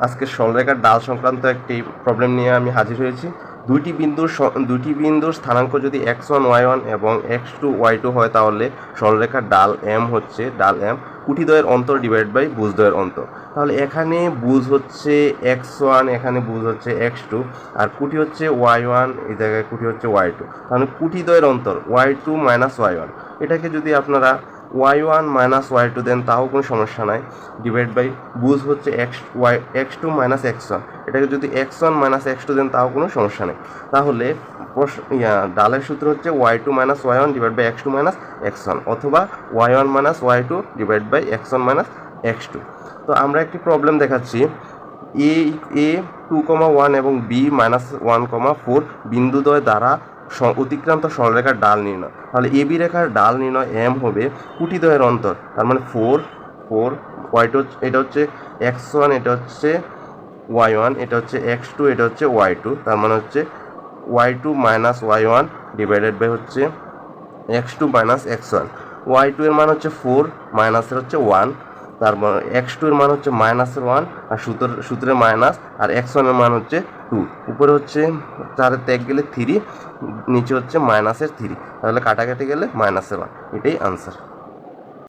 আজকে সরলরেখার ডাল সংক্রান্ত একটি প্রবলেম নিয়ে আমি হাজির হয়েছি। দুইটি বিন্দুর স্থানাঙ্ক যদি x1 y1 এবং x2 y2 হয় তাহলে সরলরেখার ডাল m হচ্ছে ডাল m কুটিদ্বয়ের অন্তর ডিভাইড বাই ভুজদ্বয়ের অন্তর। তাহলে এখানে ভুজ হচ্ছে x1, এখানে ভুজ হচ্ছে x2, আর কুটি হচ্ছে y1, এই জায়গায় কুটি হচ্ছে y2। তাহলে কুটিদ্বয়ের অন্তর y2 মাইনাস y1, এটাকে যদি আপনারা y1 মাইনাস y2 দেন তাও কোনো সমস্যা নাই, ডিভাইড বাই বুঝ হচ্ছে x2 মাইনাস x1, এটাকে যদি x1 মাইনাস x2 দেন তাও কোনো সমস্যা নেই। তাহলে ডালের সূত্র হচ্ছে y2 minus y1 divide by x2 minus x1, অথবা y1 minus y2 divide by x1 minus x2। তো আমরা একটি প্রবলেম দেখাচ্ছি, a 2,1 এবং b মাইনাস 1,4 বিন্দুদ্বয় দ্বারা অতিক্রান্ত সরলরেখার ডাল নির্ণয়। তাহলে এ বি রেখার ডাল নির্ণয় m হবে কুটিদ্বয়ের অন্তর, তার মানে 4 y2, এটা হচ্ছে x1, এটা হচ্ছে y1, এটা হচ্ছে x2, এটা হচ্ছে y2, তার মানে হচ্ছে y2 minus y1 divided by হচ্ছে x2 মাইনাস x1। y2 এর মান হচ্ছে 4, মাইনাসের হচ্ছে 1, তার মানে x2 এর মান হচ্ছে মাইনাসের 1 আর সূত্রে মাইনাস, আর x1 এর মান হচ্ছে 2। উপরে হচ্ছে 4 ত্যাগ গেলে 3, নিচে হচ্ছে মাইনাসের 3, তাহলে কাটাকাটি গেলে মাইনাসের 1, এটাই আনসার।